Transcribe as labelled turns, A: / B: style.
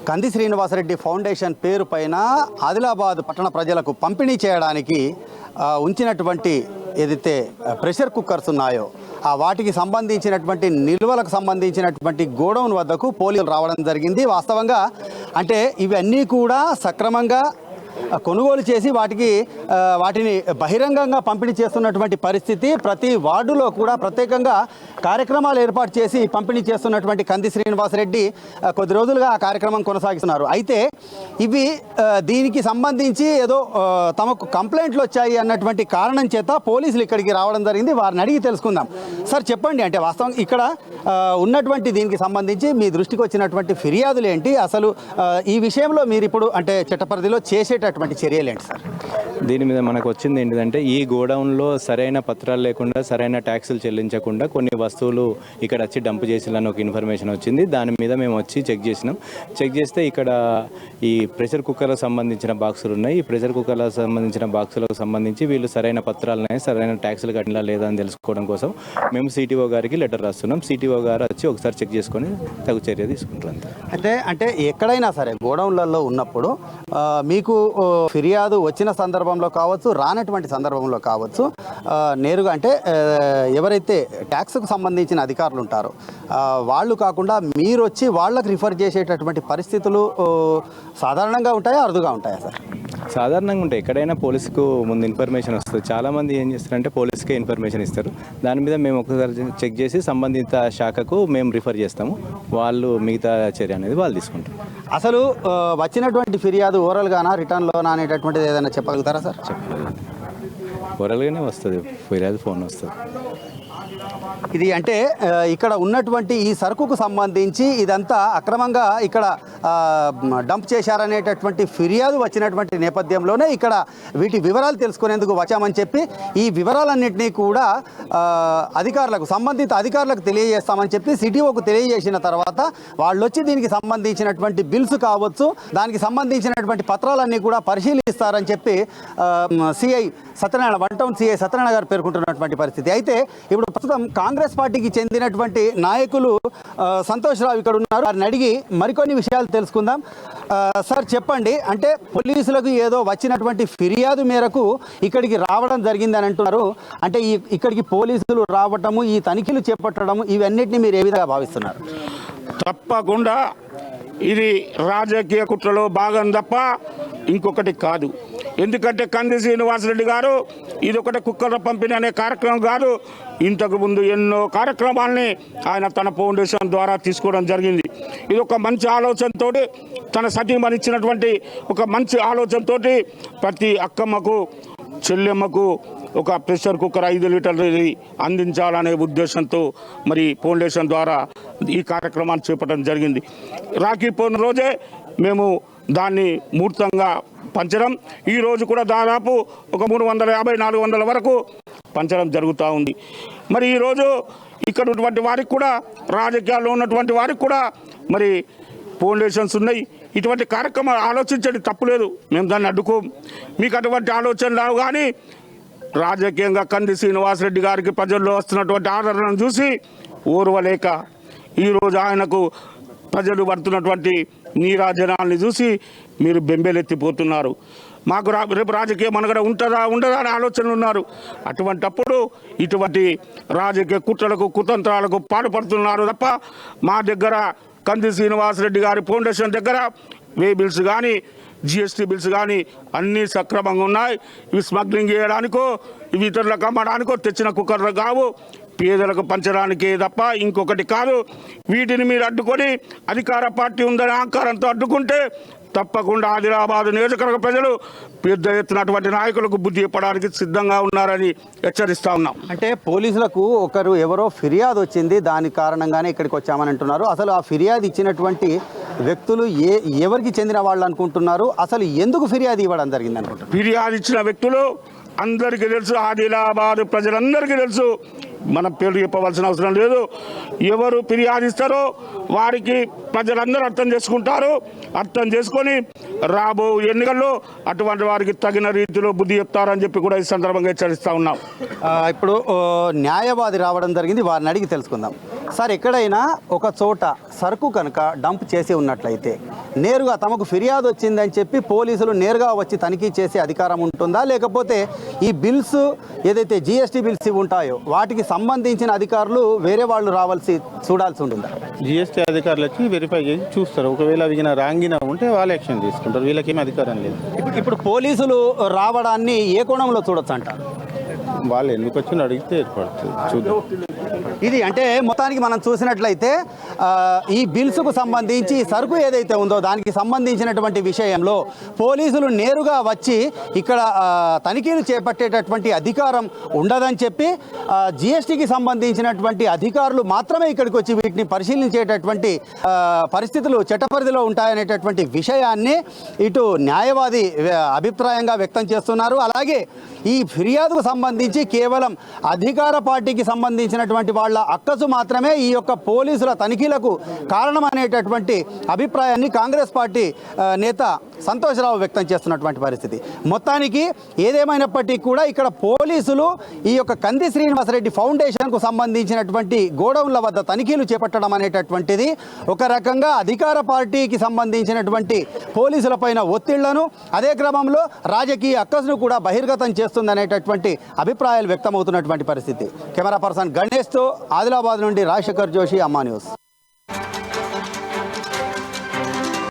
A: కంది శ్రీనివాసరెడ్డి ఫౌండేషన్ పేరు పైన ఆదిలాబాద్ పట్టణ ప్రజలకు పంపిణీ చేయడానికి ఉంచినటువంటి ఏదైతే ప్రెషర్ కుక్కర్స్ ఉన్నాయో ఆ వాటికి సంబంధించినటువంటి నిల్వలకు సంబంధించినటువంటి గోడౌన్ వద్దకు పోలీసులు రావడం జరిగింది. వాస్తవంగా అంటే ఇవన్నీ కూడా సక్రమంగా కొనుగోలు చేసి వాటిని బహిరంగంగా పంపిణీ చేస్తున్నటువంటి పరిస్థితి. ప్రతి వార్డులో కూడా ప్రత్యేకంగా కార్యక్రమాలు ఏర్పాటు చేసి పంపిణీ చేస్తున్నటువంటి కంది శ్రీనివాసరెడ్డి కొద్ది రోజులుగా ఆ కార్యక్రమం కొనసాగిస్తున్నారు. అయితే ఇవి దీనికి సంబంధించి ఏదో తమకు కంప్లైంట్లు వచ్చాయి అన్నటువంటి కారణం చేత పోలీసులు ఇక్కడికి రావడం జరిగింది. వారిని అడిగి తెలుసుకుందాం. సార్ చెప్పండి, అంటే వాస్తవం ఇక్కడ ఉన్నటువంటి దీనికి సంబంధించి మీ దృష్టికి వచ్చినటువంటి ఫిర్యాదులు ఏంటి, అసలు ఈ విషయంలో మీరు ఇప్పుడు అంటే చట్టపరిధిలో చేసేటటువంటి చర్యలు ఏంటి సార్?
B: దీని మీద మనకు వచ్చింది ఏంటిదంటే ఈ గోడౌన్లో సరైన పత్రాలు లేకుండా సరైన ట్యాక్సులు చెల్లించకుండా కొన్ని వస్తువులు ఇక్కడ వచ్చి డంప్ చేసిలని ఒక ఇన్ఫర్మేషన్ వచ్చింది. దాని మీద మేము వచ్చి చెక్ చేసినాం. చెక్ చేస్తే ఇక్కడ ఈ ప్రెషర్ కుక్కర్లకు సంబంధించిన బాక్సులు ఉన్నాయి. ఈ ప్రెషర్ కుక్కర్లకు సంబంధించిన బాక్సులకు సంబంధించి వీళ్ళు సరైన పత్రాలు ఉన్నాయి, సరైన ట్యాక్సులు కట్టినా లేదా అని తెలుసుకోవడం కోసం మేము సిటీఓ గారికి లెటర్ రాస్తున్నాం. సిటీఓ గారు వచ్చి ఒకసారి చెక్ చేసుకొని తగు చర్య తీసుకుంటారు.
A: అంటే ఎక్కడైనా సరే గోడౌన్లలో ఉన్నప్పుడు మీకు ఫిర్యాదు వచ్చిన సందర్భంలో కావచ్చు, రానటువంటి సందర్భంలో కావచ్చు, నేరుగా అంటే ఎవరైతే ట్యాక్స్కు సంబంధించిన అధికారులు ఉంటారో వాళ్ళు కాకుండా మీరు వచ్చి వాళ్ళకు రిఫర్ చేసేటటువంటి పరిస్థితులు సాధారణంగా ఉంటాయా, అరుదుగా ఉంటాయా సార్?
B: సాధారణంగా ఉంటాయి. ఎక్కడైనా పోలీసుకు ముందు ఇన్ఫర్మేషన్ వస్తుంది. చాలామంది ఏం చేస్తారంటే పోలీసుకే ఇన్ఫర్మేషన్ ఇస్తారు. దాని మీద మేము ఒకసారి చెక్ చేసి సంబంధిత శాఖకు మేము రిఫర్ చేస్తాము. వాళ్ళు మిగతా చర్య అనేది వాళ్ళు తీసుకుంటారు.
A: అసలు వచ్చినటువంటి ఫిర్యాదు ఓరల్గానా రిటర్న్లోనా అనేటటువంటిది ఏదైనా చెప్పగలుగుతారా సార్?
B: చెప్పలేదు, ఓరల్గానే వస్తుంది ఫిర్యాదు, ఫోన్ వస్తుంది.
A: ఇది అంటే ఇక్కడ ఉన్నటువంటి ఈ సరుకుకు సంబంధించి ఇదంతా అక్రమంగా ఇక్కడ డంప్ చేశారనేటటువంటి ఫిర్యాదు వచ్చినటువంటి నేపథ్యంలోనే ఇక్కడ వీటి వివరాలు తెలుసుకునేందుకు వచ్చామని చెప్పి ఈ వివరాలన్నింటినీ కూడా సంబంధిత అధికారులకు తెలియజేస్తామని చెప్పి సిటీఓకు తెలియజేసిన తర్వాత వాళ్ళు వచ్చి దీనికి సంబంధించినటువంటి బిల్స్ కావచ్చు, దానికి సంబంధించినటువంటి పత్రాలన్నీ కూడా పరిశీలిస్తారని చెప్పి CI Satyanarayana, one town CI Satyanarayana గారు పేర్కొంటున్నటువంటి పరిస్థితి. అయితే ఇప్పుడు ప్రస్తుతం కాంగ్రెస్ పార్టీకి చెందినటువంటి నాయకులు సంతోష్ రావు ఇక్కడ ఉన్నారు. వారిని అడిగి మరికొన్ని విషయాలు తెలుసుకుందాం. సార్ చెప్పండి, అంటే పోలీసులకు ఏదో వచ్చినటువంటి ఫిర్యాదు మేరకు ఇక్కడికి రావడం జరిగిందని అంటున్నారు. అంటే ఇక్కడికి పోలీసులు రావటము, ఈ తనిఖీలు చేపట్టడము, ఇవన్నిటిని మీరు ఏ విధంగా భావిస్తున్నారు?
C: తప్పకుండా ఇది రాజకీయ కుట్రలో భాగం తప్ప ఇంకొకటి కాదు. ఎందుకంటే కంది శ్రీనివాసరెడ్డి గారు ఇది ఒకటి కుక్కల పంపిణీ అనే కార్యక్రమం కాదు, ఇంతకు ముందు ఎన్నో కార్యక్రమాలని ఆయన తన ఫౌండేషన్ ద్వారా తీసుకోవడం జరిగింది. ఇది ఒక మంచి ఆలోచనతో, తన సతీమణి ఇచ్చినటువంటి ఒక మంచి ఆలోచనతో ప్రతి అక్కమ్మకు, చెల్లెమ్మకు ఒక ప్రెషర్ కుక్కర్ 5 లీటర్లు అందించాలనే ఉద్దేశంతో మరి ఫౌండేషన్ ద్వారా ఈ కార్యక్రమాన్ని చేపట్టడం జరిగింది. రాఖీ పౌర్ణమి రోజే మేము దాన్ని మూర్తంగా పంచడం, ఈరోజు కూడా దాదాపు ఒక 350-400 వరకు పంచడం జరుగుతూ ఉంది. మరి ఈరోజు ఇక్కడ ఉన్నటువంటి వారికి కూడా, రాజకీయాల్లో ఉన్నటువంటి వారికి కూడా మరి ఫౌండేషన్స్ ఉన్నాయి. ఇటువంటి కార్యక్రమాలు ఆలోచించండి, తప్పులేదు, మేము దాన్ని అడ్డుకోం. మీకు అటువంటి ఆలోచన రావు. కానీ రాజకీయంగా కంది శ్రీనివాసరెడ్డి గారికి ప్రజల్లో వస్తున్నటువంటి ఆదరణను చూసి ఓర్వలేక ఈరోజు ఆయనకు ప్రజలు పడుతున్నటువంటి నీరాజనాల్ని చూసి మీరు బెంబేలెత్తిపోతున్నారు. మాకు రేపు రాజకీయ మనుగడ ఉంటుందా ఉండదా అని ఆలోచనలు ఉన్నారు. అటువంటప్పుడు ఇటువంటి రాజకీయ కుట్రలకు, కుతంత్రాలకు పాటుపడుతున్నారు తప్ప మా దగ్గర కంది శ్రీనివాసరెడ్డి గారి ఫౌండేషన్ దగ్గర వే బిల్స్ కానీ, జిఎస్టీ బిల్స్ కానీ అన్నీ సక్రమంగా ఉన్నాయి. ఇవి స్మగ్లింగ్ చేయడానికో, ఇవి ఇతరులకు అమ్మడానికో తెచ్చిన కుక్కర్లు కావు, పేదలకు పంచడానికే తప్ప ఇంకొకటి కాదు. వీటిని మీరు అడ్డుకొని అధికార పార్టీ ఉందని అహంకారంతో అడ్డుకుంటే తప్పకుండా ఆదిలాబాద్ నియోజకవర్గ ప్రజలు పెద్ద ఎత్తున అటువంటి నాయకులకు బుద్ధి చెప్పడానికి సిద్ధంగా ఉన్నారని హెచ్చరిస్తా ఉన్నాం.
A: అంటే పోలీసులకు ఎవరో ఫిర్యాదు వచ్చింది, దాని కారణంగానే ఇక్కడికి వచ్చామని అంటున్నారు. అసలు ఆ ఫిర్యాదు ఇచ్చినటువంటి వ్యక్తులు ఎవరికి చెందిన వాళ్ళు అనుకుంటున్నారు? అసలు ఎందుకు ఫిర్యాదు ఇవ్వడం జరిగింది అనుకుంటున్నారు?
C: ఫిర్యాదు ఇచ్చిన వ్యక్తులు అందరికీ తెలుసు, ఆదిలాబాద్ ప్రజలందరికీ తెలుసు. మనం పేరు చెప్పవలసిన అవసరం లేదు. ఎవరు ఫిర్యాదిస్తారో వారికి ప్రజలందరూ అర్థం చేసుకుంటారు. అర్థం చేసుకొని రాబో ఎన్నికల్లో అటువంటి వారికి తగిన రీతిలో బుద్ధి చెప్తారని చెప్పి కూడా ఈ సందర్భంగా హెచ్చరిస్తూ ఉన్నాం.
A: ఇప్పుడు న్యాయవాది రావడం జరిగింది, వారిని అడిగి తెలుసుకుందాం. సార్, ఎక్కడైనా ఒక చోట సరుకు కనుక డంప్ చేసి ఉన్నట్లయితే నేరుగా తమకు ఫిర్యాదు వచ్చిందని చెప్పి పోలీసులు నేరుగా వచ్చి తనిఖీ చేసే అధికారం ఉంటుందా, లేకపోతే ఈ బిల్స్ ఏదైతే జిఎస్టీ బిల్స్ ఉంటాయో వాటికి సంబంధించిన అధికారులు వేరే వాళ్ళు చూడాల్సి ఉంటుందా?
D: జిఎస్టీ అధికారులు వచ్చి వెరిఫై చేసి చూస్తారు. ఒకవేళ అవి రాంగినా ఉంటే వాళ్ళు యాక్షన్ తీసుకుంటారు. వీళ్ళకేం అధికారం లేదు.
A: ఇప్పుడు పోలీసులు రావడాన్ని ఏ కోణంలో చూడొచ్చు అంటారు?
D: వాళ్ళు ఎందుకు వచ్చి అడిగితే ఏర్పడుతుంది, చూద్దాం.
A: ఇది అంటే మొత్తానికి మనం చూసినట్లయితే ఈ బిల్స్కు సంబంధించి సరుకు ఏదైతే ఉందో దానికి సంబంధించినటువంటి విషయంలో పోలీసులు నేరుగా వచ్చి ఇక్కడ తనిఖీలు చేపట్టేటటువంటి అధికారం ఉండదని చెప్పి జిఎస్టీకి సంబంధించినటువంటి అధికారులు మాత్రమే ఇక్కడికి వచ్చి వీటిని పరిశీలించేటటువంటి పరిస్థితులు చట్టపరిధిలో ఉంటాయనేటటువంటి విషయాన్ని ఇటు న్యాయవాది అభిప్రాయంగా వ్యక్తం చేస్తున్నారు. అలాగే ఈ ఫిర్యాదుకు సంబంధించి కేవలం అధికార పార్టీకి సంబంధించినటువంటి వాళ్ళ అక్కసు మాత్రమే ఈ యొక్క పోలీసుల తనిఖీలకు కారణమనేటటువంటి అభిప్రాయాన్ని కాంగ్రెస్ పార్టీ నేత సంతోషరావు వ్యక్తం చేస్తున్నటువంటి పరిస్థితి. మొత్తానికి ఏదేమైనప్పటికీ కూడా ఇక్కడ పోలీసులు ఈ యొక్క కంది శ్రీనివాసరెడ్డి ఫౌండేషన్కు సంబంధించినటువంటి గోడౌన్ల వద్ద తనిఖీలు చేపట్టడం అనేటటువంటిది ఒక రకంగా అధికార పార్టీకి సంబంధించినటువంటి పోలీసుల పైన ఒత్తిళ్లను, అదే క్రమంలో రాజకీయ అక్కసును కూడా బహిర్గతం చేస్తుందనేటటువంటి అభిప్రాయాలు వ్యక్తమవుతున్నటువంటి పరిస్థితి. కెమెరా పర్సన్ గణేష్తో ఆదిలాబాద్ నుండి రాజశేఖర్ జోషి, అమ్మా న్యూస్.